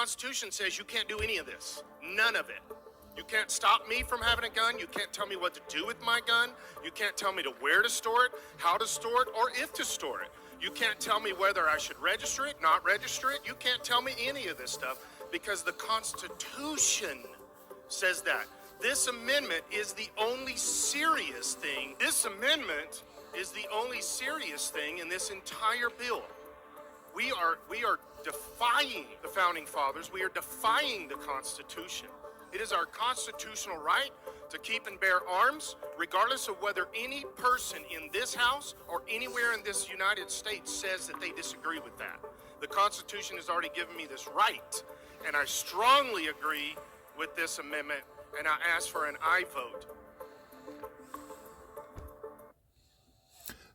Constitution says you can't do any of this. None of it. You can't stop me from having a gun. You can't tell me what to do with my gun. You can't tell me to where to store it, how to store it, or if to store it. You can't tell me whether I should register it, not register it. You can't tell me any of this stuff because the Constitution says that. This amendment is the only serious thing. This amendment is the only serious thing in this entire bill. We are defying the founding fathers. We are defying the Constitution. It is our constitutional right to keep and bear arms, regardless of whether any person in this house or anywhere in this United States says that they disagree with that. The Constitution has already given me this right, and I strongly agree with this amendment, and I ask for an aye vote.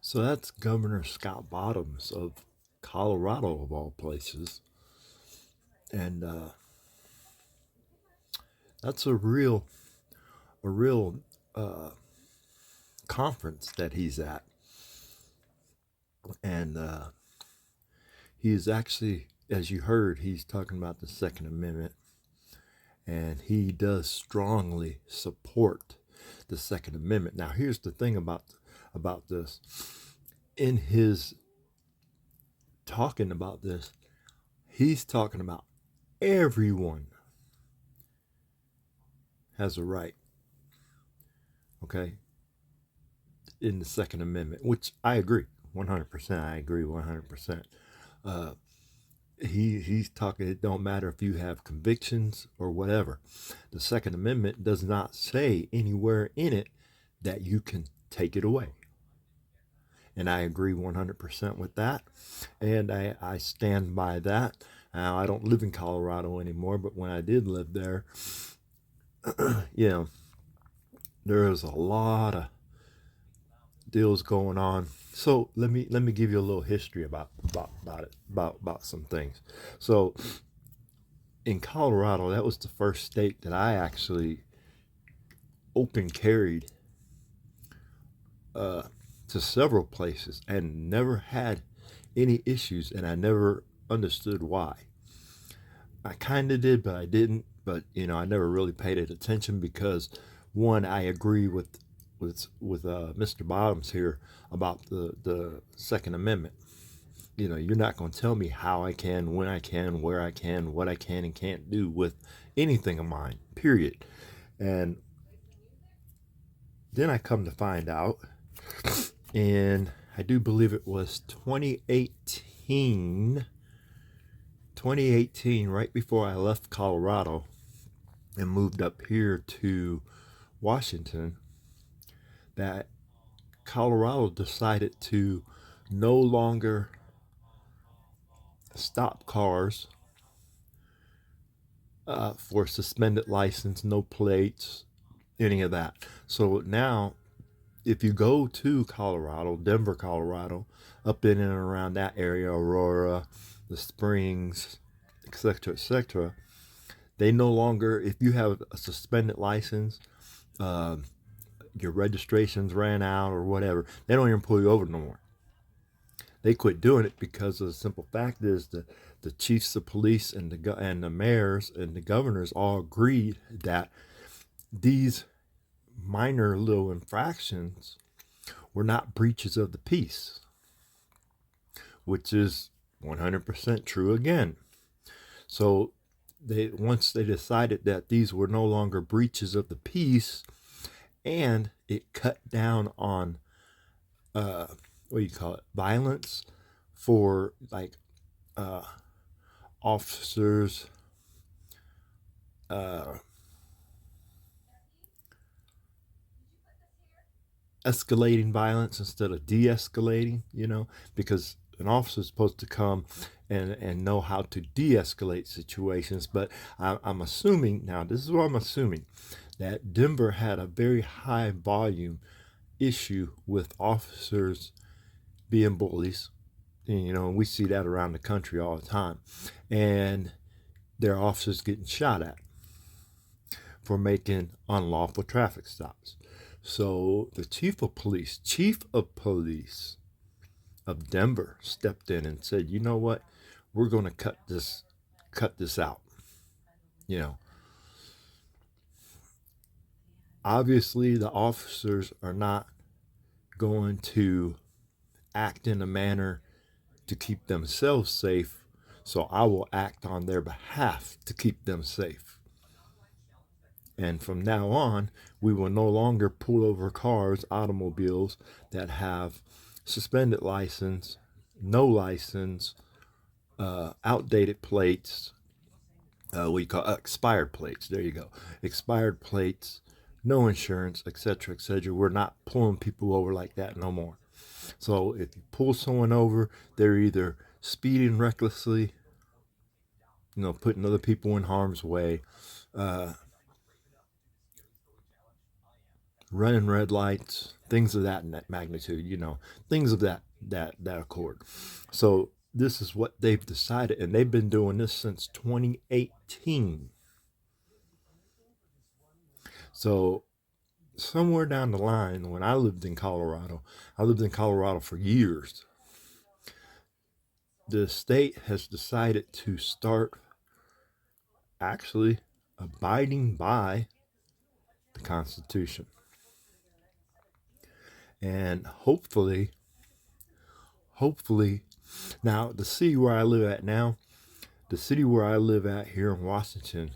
So that's Governor Scott Bottoms of Colorado, of all places. And that's a real conference that he's at. And he's actually, as you heard, he's talking about the Second Amendment. And he does strongly support the Second Amendment. Now, here's the thing about this. In his talking about this, he's talking about everyone has a right, okay, in the Second Amendment, which I agree 100%. I agree 100%. He's talking, it don't matter if you have convictions or whatever. The Second Amendment does not say anywhere in it that you can take it away. And I agree 100% with that. And I stand by that. Now, I don't live in Colorado anymore, but when I did live there, there was a lot of deals going on. So let me give you a little history about some things. So in Colorado, that was the first state that I actually open carried to several places and never had any issues, and I never understood why. I kind of did, but I didn't. But I never really paid it attention because, one, I agree with Mr. Bottoms here about the Second Amendment. You're not going to tell me how I can, when I can, where I can, what I can and can't do with anything of mine, period. And then I come to find out, and I do believe it was 2018, right before I left Colorado and moved up here to Washington, that Colorado decided to no longer stop cars for suspended license, no plates, any of that. So now, if you go to Colorado, Denver, Colorado, up in and around that area, Aurora, the Springs, etc., they no longer, if you have a suspended license, your registrations ran out or whatever, they don't even pull you over no more. They quit doing it because of the simple fact is the chiefs of police and the mayors and the governors all agreed that these minor little infractions were not breaches of the peace, which is 100% true again. So once they decided that these were no longer breaches of the peace, and it cut down on violence for officers escalating violence instead of de-escalating, because an officer is supposed to come and know how to de-escalate situations. But I'm assuming, now this is what I'm assuming, that Denver had a very high volume issue with officers being bullies. And, we see that around the country all the time. And their officers getting shot at for making unlawful traffic stops. So the chief of police of Denver stepped in and said, you know what, we're going to cut this out. You know, obviously the officers are not going to act in a manner to keep themselves safe, so I will act on their behalf to keep them safe. And from now on, we will no longer pull over cars, automobiles that have suspended license, no license, outdated plates, what you call expired plates. There you go, expired plates, no insurance, etc., etc. We're not pulling people over like that no more. So if you pull someone over, they're either speeding recklessly, putting other people in harm's way, uh, running red lights, things of that magnitude, things of that accord. So this is what they've decided, and they've been doing this since 2018. So somewhere down the line, when I lived in Colorado for years. The state has decided to start actually abiding by the Constitution. And hopefully, now the city where I live at here in Washington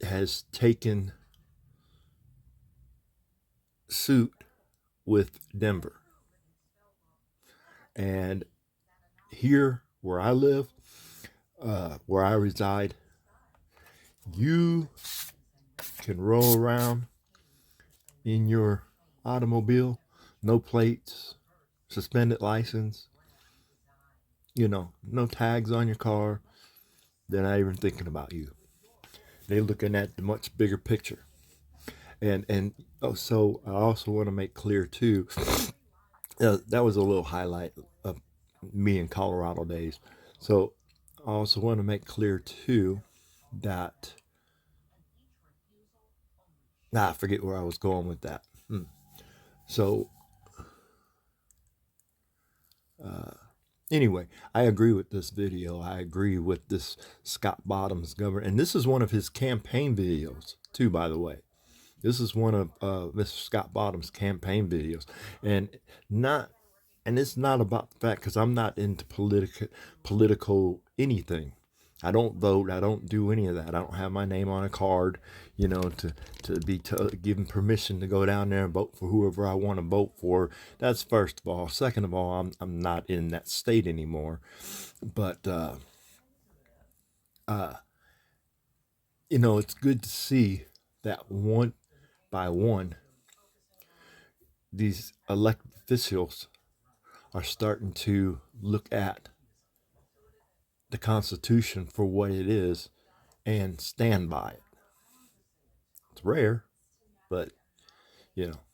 has taken suit with Denver. And here where I live, where I reside, you can roll around in your automobile, no plates, suspended license, no tags on your car. They're not even thinking about you. They're looking at the much bigger picture. And so I also want to make clear too, that was a little highlight of me in Colorado days. So I also want to make clear too that I forget where I was going with that. So anyway, I agree with this video. I agree with this Scott Bottoms governor, and this is one of his campaign videos too, by the way. This is one of Mr. Scott Bottoms' campaign videos, and it's not about the fact, because I'm not into political anything. I don't vote. I don't do any of that. I don't have my name on a card, to be given permission to go down there and vote for whoever I want to vote for. That's first of all. Second of all, I'm not in that state anymore. But it's good to see that one by one, these elected officials are starting to look at the Constitution for what it is and stand by it. It's rare, but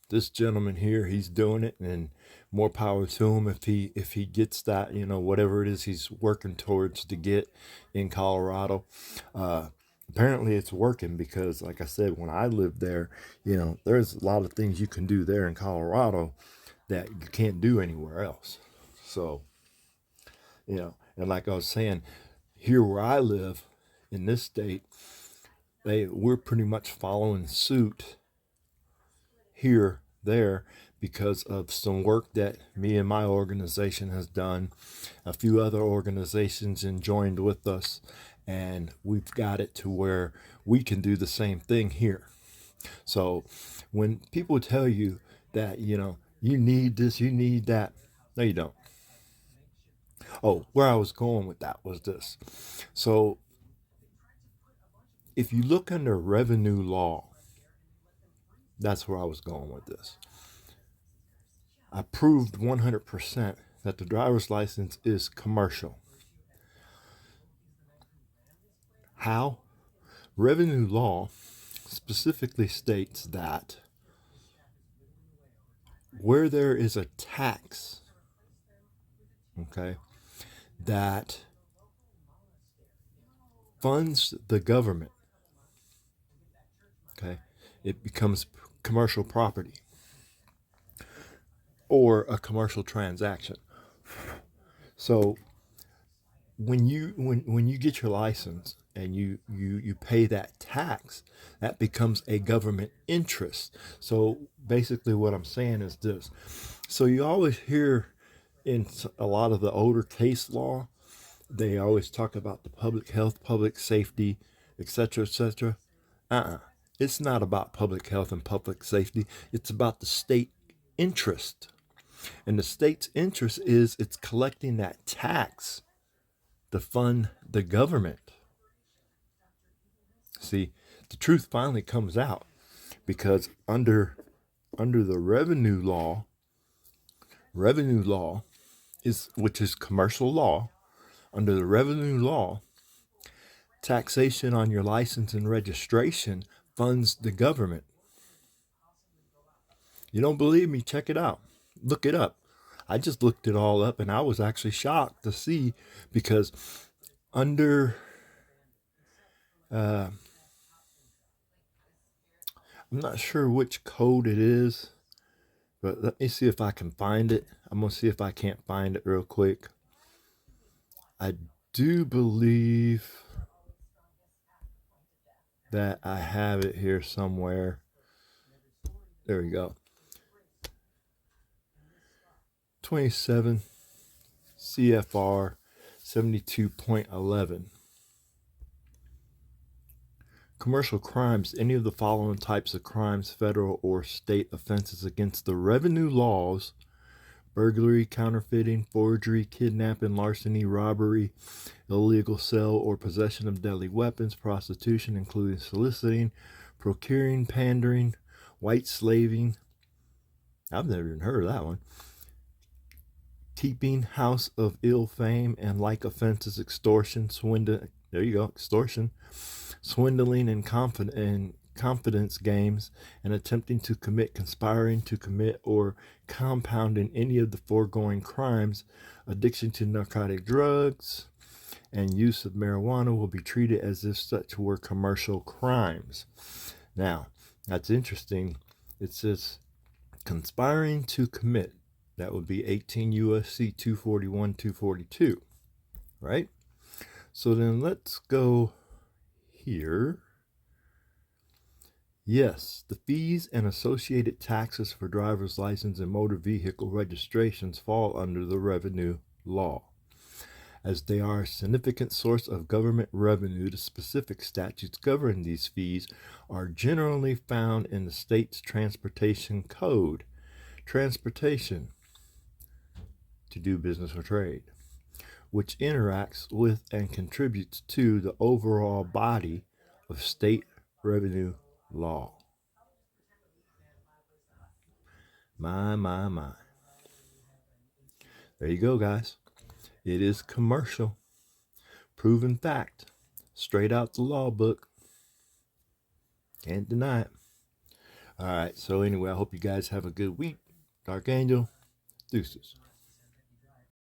this gentleman here, he's doing it, and more power to him if he gets that, whatever it is he's working towards to get in Colorado. Apparently it's working, because like I said, when I lived there, there's a lot of things you can do there in Colorado that you can't do anywhere else. So, and like I was saying, here where I live in this state, we're pretty much following suit there, because of some work that me and my organization has done. A few other organizations joined with us, and we've got it to where we can do the same thing here. So when people tell you that, you need this, you need that, no, you don't. Oh, where I was going with that was this. So if you look under revenue law, that's where I was going with this. I proved 100% that the driver's license is commercial. How? Revenue law specifically states that where there is a tax, okay, that funds the government, okay, it becomes commercial property or a commercial transaction. So when you get your license and you pay that tax, that becomes a government interest. So basically what I'm saying is this. So you always hear in a lot of the older case law, they always talk about the public health, public safety, etc., etc. uh-uh it's not about public health and public safety. It's about the state interest. And the state's interest is it's collecting that tax to fund the government. See, the truth finally comes out because under the revenue law is, which is commercial law, under the revenue law, taxation on your license and registration funds the government. You don't believe me? Check it out. Look it up. I just looked it all up and I was actually shocked to see because under I'm not sure which code it is, but let me see if I can find it. I'm going to see if I can't find it real quick. I do believe that I have it here somewhere. There we go. 27 CFR 72.11. Commercial crimes, any of the following types of crimes, federal or state offenses against the revenue laws: burglary, counterfeiting, forgery, kidnapping, larceny, robbery, illegal sale or possession of deadly weapons, prostitution, including soliciting, procuring, pandering, white slaving. I've never even heard of that one. Keeping house of ill fame and like offenses, extortion, swindling. There you go, extortion, swindling, and confidence games, and attempting to commit, conspiring to commit, or compounding any of the foregoing crimes. Addiction to narcotic drugs and use of marijuana will be treated as if such were commercial crimes. Now, that's interesting. It says conspiring to commit. That would be 18 U.S.C. 241, 242, right? So then let's go here. Yes, the fees and associated taxes for driver's license and motor vehicle registrations fall under the revenue law. As they are a significant source of government revenue, the specific statutes governing these fees are generally found in the state's transportation code. Transportation, to do business or trade, which interacts with and contributes to the overall body of state revenue law. My. There you go, guys. It is commercial. Proven fact. Straight out the law book. Can't deny it. All right, so anyway, I hope you guys have a good week. Dark Angel, deuces.